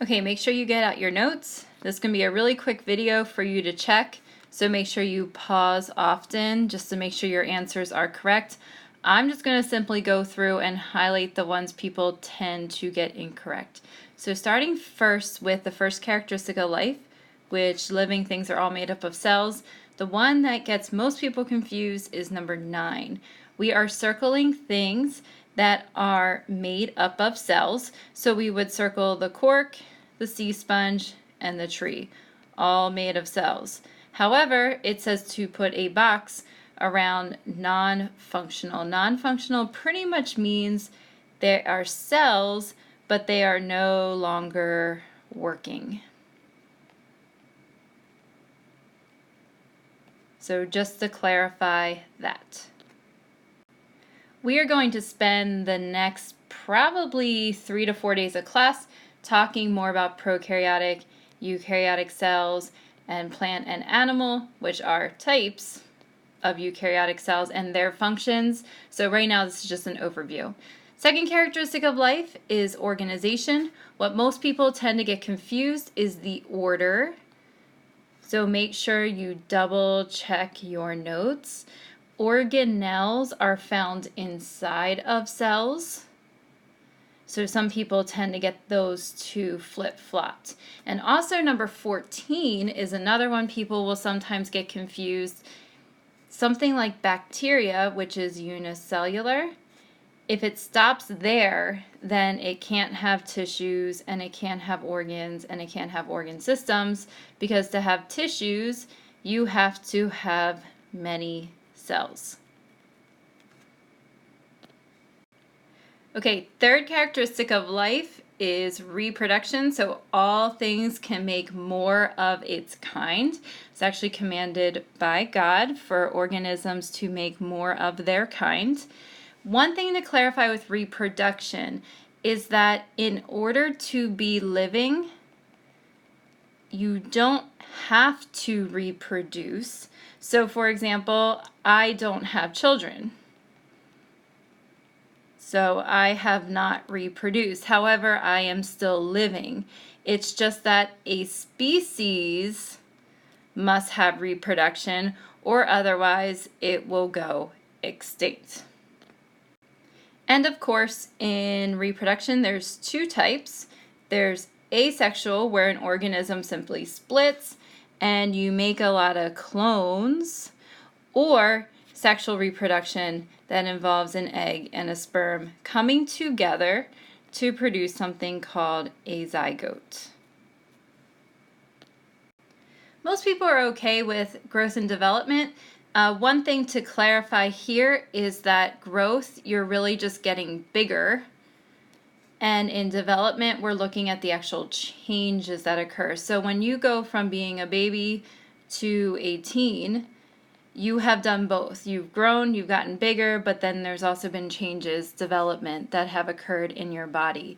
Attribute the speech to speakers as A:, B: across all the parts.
A: Okay, make sure you get out your notes. This is going to be a really quick video for you to check, so make sure you pause often just to make sure your answers are correct. I'm just going to simply go through and highlight the ones people tend to get incorrect. So starting first with the first characteristic of life, which living things are all made up of cells, the one that gets most people confused is number 9. We are circling things that are made up of cells. So we would circle the cork, the sea sponge, and the tree, all made of cells. However, it says to put a box around non-functional. Non-functional pretty much means there are cells, but they are no longer working. So just to clarify that. We are going to spend the next probably 3 to 4 days of class talking more about prokaryotic, eukaryotic cells, and plant and animal, which are types of eukaryotic cells and their functions. So right now this is just an overview. Second characteristic of life is organization. What most people tend to get confused is the order. So make sure you double check your notes. Organelles are found inside of cells. So some people tend to get those two flip-flopped. And also number 14 is another one people will sometimes get confused. Something like bacteria, which is unicellular. If it stops there, then it can't have tissues and it can't have organs and it can't have organ systems, because to have tissues, you have to have many cells. Okay, third characteristic of life is reproduction. So all things can make more of its kind. It's actually commanded by God for organisms to make more of their kind. One thing to clarify with reproduction is that in order to be living, you don't have to reproduce. So for example, I don't have children. So I have not reproduced. However, I am still living. It's just that a species must have reproduction, or otherwise it will go extinct. And of course, in reproduction, there's two types. There's asexual, where an organism simply splits and you make a lot of clones, or sexual reproduction that involves an egg and a sperm coming together to produce something called a zygote. Most people are okay with growth and development. One thing to clarify here is that growth, you're really just getting bigger. And in development, we're looking at the actual changes that occur. So when you go from being a baby to a teen, you have done both. You've grown, you've gotten bigger, but then there's also been changes, development that have occurred in your body.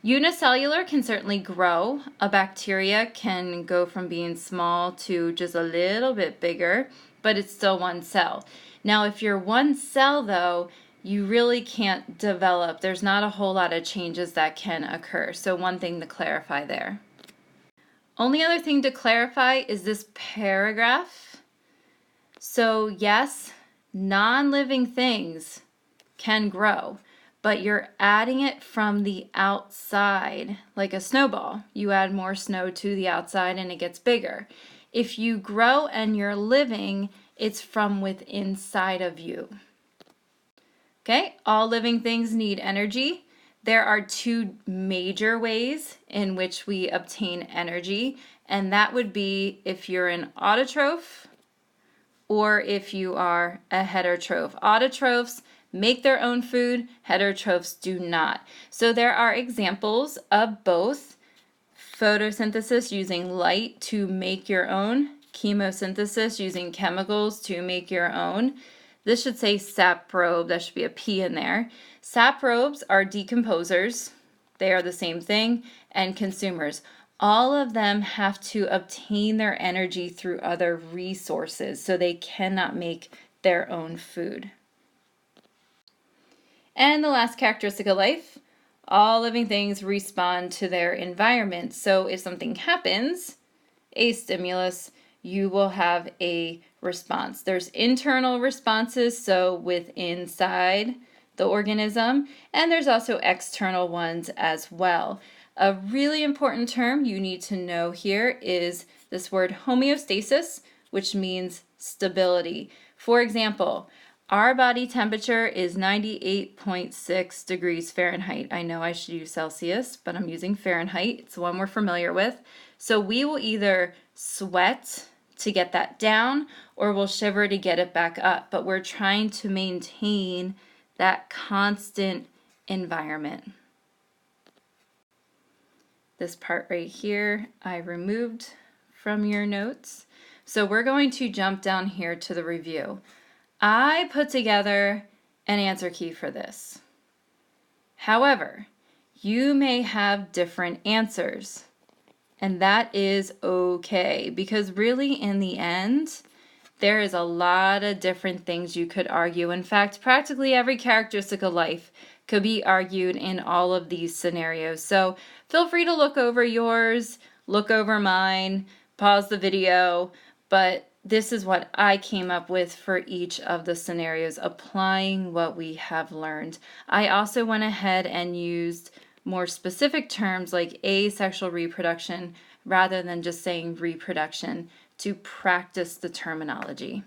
A: Unicellular can certainly grow. A bacteria can go from being small to just a little bit bigger, but it's still one cell. Now, if you're one cell, though, you really can't develop. There's not a whole lot of changes that can occur. So one thing to clarify there. Only other thing to clarify is this paragraph. So yes, non-living things can grow, but you're adding it from the outside, like a snowball. You add more snow to the outside and it gets bigger. If you grow and you're living, it's from within inside of you. Okay, all living things need energy. There are two major ways in which we obtain energy, and that would be if you're an autotroph or if you are a heterotroph. Autotrophs make their own food, heterotrophs do not. So there are examples of both: photosynthesis, using light to make your own; chemosynthesis, using chemicals to make your own. This should say saprobe, that should be a P in there. Saprobes are decomposers, they are the same thing, and consumers. All of them have to obtain their energy through other resources, so they cannot make their own food. And the last characteristic of life, All living things respond to their environment. So if something happens, a stimulus, you will have a response. There's internal responses, so with inside the organism, and there's also external ones as well. A really important term you need to know here is this word homeostasis, which means stability. For example, our body temperature is 98.6 degrees Fahrenheit. I know I should use Celsius, but I'm using Fahrenheit. It's the one we're familiar with. So we will either sweat to get that down or we'll shiver to get it back up. But we're trying to maintain that constant environment. This part right here I removed from your notes. So we're going to jump down here to the review. I put together an answer key for this. However, you may have different answers, and that is okay, because really in the end, there is a lot of different things you could argue. In fact, practically every characteristic of life could be argued in all of these scenarios. So feel free to look over yours, look over mine, pause the video, but this is what I came up with for each of the scenarios, applying what we have learned. I also went ahead and used more specific terms like asexual reproduction rather than just saying reproduction to practice the terminology.